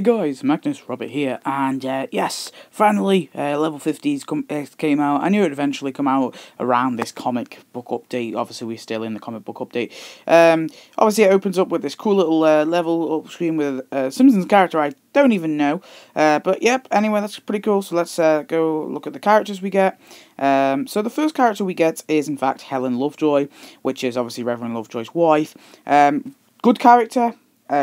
guys, Magnus, Robert here, and yes, finally, level 50s came out. I knew it would eventually come out around this comic book update. Obviously, we're still in the comic book update. Obviously, it opens up with this cool little level up screen with a Simpsons character I don't even know. But yep, anyway, that's pretty cool. So let's go look at the characters we get. So the first character we get is, in fact, Helen Lovejoy, which is obviously Reverend Lovejoy's wife. Good character.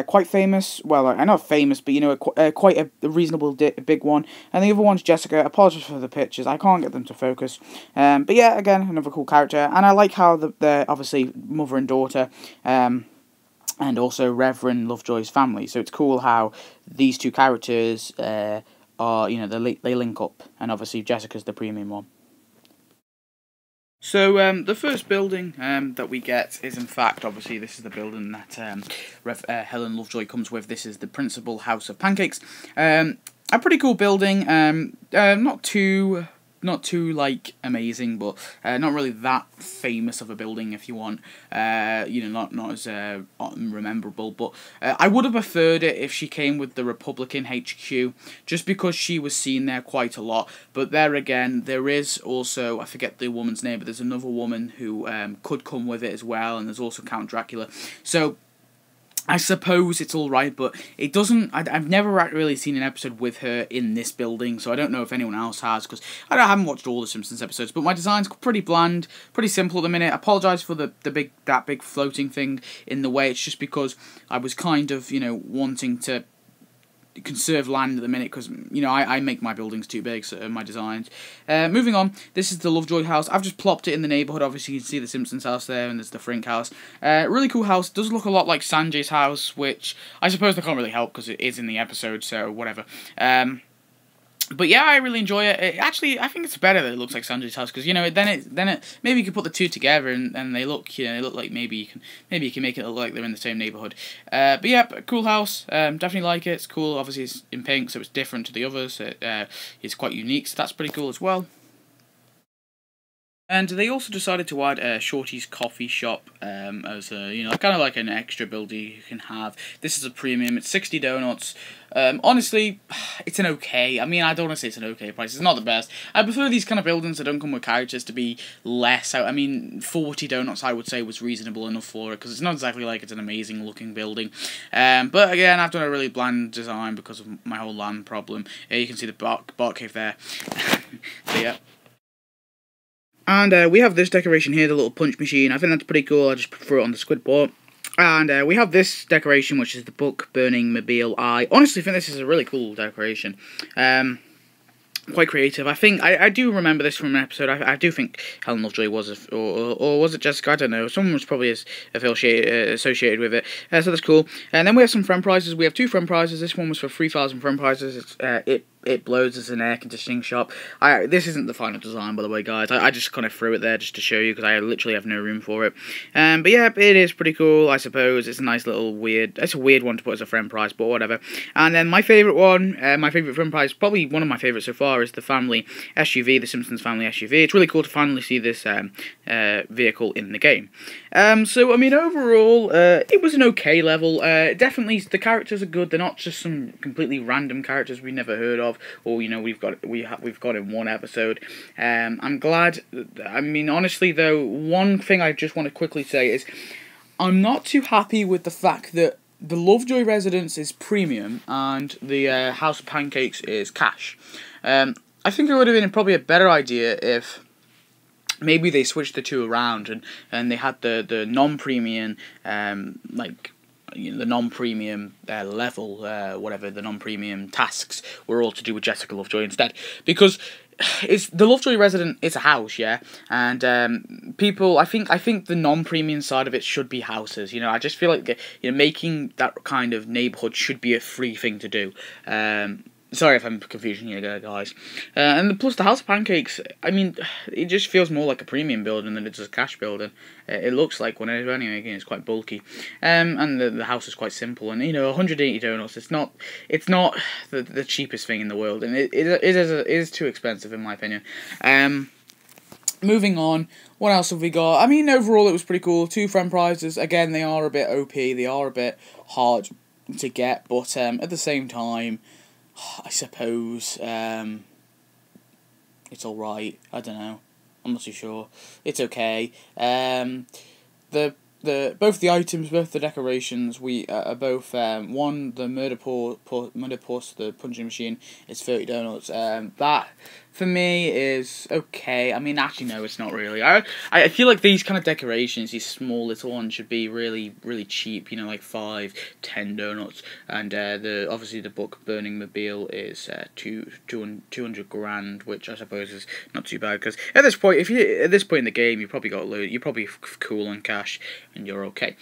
Quite famous, well, not famous, but, you know, quite a reasonable big one. And the other one's Jessica. Apologies for the pictures, I can't get them to focus. But yeah, again, another cool character. And I like how they're obviously mother and daughter, and also Reverend Lovejoy's family. So it's cool how these two characters are, you know, they link up. And obviously Jessica's the premium one. So, the first building that we get is, in fact, obviously, this is the building that Helen Lovejoy comes with. This is the principal house of Pancakes. A pretty cool building, not too like amazing, but not really that famous of a building, if you want. You know, not as rememberable, but I would have preferred it if she came with the Republican HQ, just because she was seen there quite a lot. But there again, there is also, I forget the woman's name, but there's another woman who could come with it as well, and there's also Count Dracula. So I suppose it's alright, but it doesn't. I've never really seen an episode with her in this building, so I don't know if anyone else has, because I haven't watched all the Simpsons episodes. But my design's pretty bland, pretty simple at the minute. I apologise for that big floating thing in the way. It's just because I was kind of, you know, wanting to conserve land at the minute, because, you know, I make my buildings too big, so my designs. Moving on, this is the Lovejoy house. I've just plopped it in the neighbourhood. Obviously you can see the Simpsons house there, and there's the Frink house. Really cool house. Does look a lot like Sanjay's house, which I suppose they can't really help because it is in the episode, so whatever. But yeah, I really enjoy it. Actually, I think it's better that it looks like Sanjay's house, because, you know, then it maybe you can put the two together and they look, you know, they look like maybe you can make it look like they're in the same neighborhood. But yeah, cool house. Definitely like it. It's cool. Obviously, it's in pink, so it's different to the others. It's quite unique, so that's pretty cool as well. And they also decided to add Shorty's coffee shop as a, you know, kind of like an extra building you can have. This is a premium. It's 60 donuts. Honestly, it's an okay. I mean, I don't want to say it's an okay price. It's not the best. I prefer these kind of buildings that don't come with characters to be less. I mean, 40 donuts I would say was reasonable enough for it, because it's not exactly like it's an amazing looking building. But again, I've done a really bland design because of my whole land problem. You can see the bark cave there. So yeah. And we have this decoration here, the little punch machine. I think that's pretty cool. I just threw it on the squid board. And we have this decoration, which is the book burning mobile. I honestly think this is a really cool decoration. Quite creative. I do remember this from an episode. I do think Helen Lovejoy was, or was it Jessica? I don't know. Someone was probably associated with it. So that's cool. And then we have some friend prizes. We have 2 friend prizes. This one was for 3,000 friend prizes. It blows as an air conditioning shop. This isn't the final design, by the way, guys. I just kind of threw it there just to show you, because I literally have no room for it. But yeah, it is pretty cool, I suppose. It's a nice little weird. It's a weird one to put as a friend prize, but whatever. And then my favourite one, my favourite friend prize, probably one of my favourites so far, is the family SUV, the Simpsons family SUV. It's really cool to finally see this vehicle in the game. So I mean, overall, it was an okay level. Definitely, the characters are good. They're not just some completely random characters we never heard of, or, you know, we've got in one episode. I'm glad. I mean, honestly though, one thing I just want to quickly say is I'm not too happy with the fact that the Lovejoy residence is premium and the House of Pancakes is cash. I think it would have been probably a better idea if maybe they switched the two around and they had the non-premium, like, you know, the non-premium level, whatever, the non-premium tasks were all to do with Jessica Lovejoy instead. Because it's the Lovejoy resident, it's a house, yeah, and people, I think the non-premium side of it should be houses. You know, I just feel like, you know, making that kind of neighborhood should be a free thing to do. Sorry if I'm confusing you guys. And plus the House of Pancakes, I mean, it just feels more like a premium building than it does a cash building. It looks like one anyway. Again, it's quite bulky, and the house is quite simple. And, you know, 180 donuts. It's not the cheapest thing in the world, and it is too expensive in my opinion. Moving on, what else have we got? I mean, overall it was pretty cool. 2 friend prizes. Again, they are a bit OP. They are a bit hard to get, but at the same time, I suppose it's alright. I don't know. I'm not too sure. It's okay. Both the items, both the decorations, are both one, the murder horse, the punching machine is 30 donuts. That for me is okay. I mean, actually no, it's not really. I feel like these kind of decorations, these small little ones, should be really cheap. You know, like 5-10 donuts. And obviously the book burning mobile is 200 grand, which I suppose is not too bad, because at this point in the game, you probably got you're probably cool on cash and you're okay.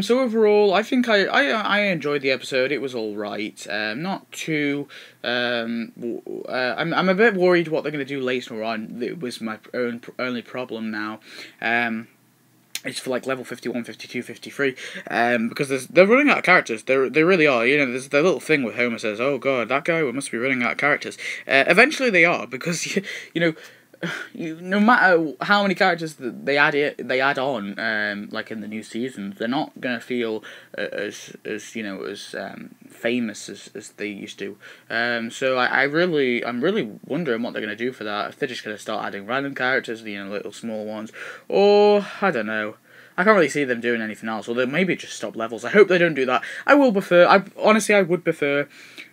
So overall, I think I enjoyed the episode. It was all right. Not too. I'm a bit worried what they're going to do later on. It was my only problem now. It's for like level 51, 52, 53, because they're running out of characters. They really are. You know, there's the little thing with Homer says, "Oh God, that guy must be running out of characters." Eventually they are, because you know. No matter how many characters they add on, like in the new seasons, they're not gonna feel as famous as they used to. So I'm really wondering what they're gonna do for that. If they're just gonna start adding random characters, little small ones, or I don't know. I can't really see them doing anything else, or they maybe just stop levels. I hope they don't do that. I would prefer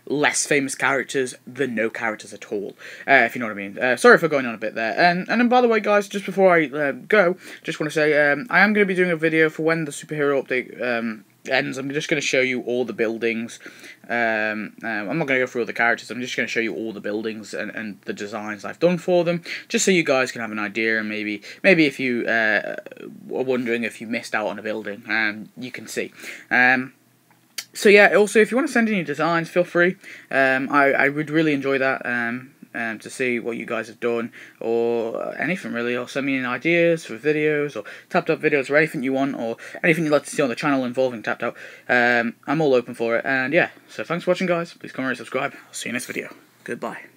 less famous characters than no characters at all, if you know what I mean. Sorry for going on a bit there. And then, by the way, guys, just before I go, just want to say I am going to be doing a video for when the superhero update ends. I'm just going to show you all the buildings. I'm not going to go through all the characters. I'm just going to show you all the buildings and the designs I've done for them, just so you guys can have an idea, and maybe if you are wondering if you missed out on a building, you can see. So yeah, also if you want to send in your designs, feel free. I would really enjoy that. To see what you guys have done, or anything really, or send me in ideas for videos, or tapped out videos, or anything you want, or anything you'd like to see on the channel involving tapped out. I'm all open for it, and yeah, so thanks for watching, guys. Please comment and subscribe. I'll see you next video. Goodbye.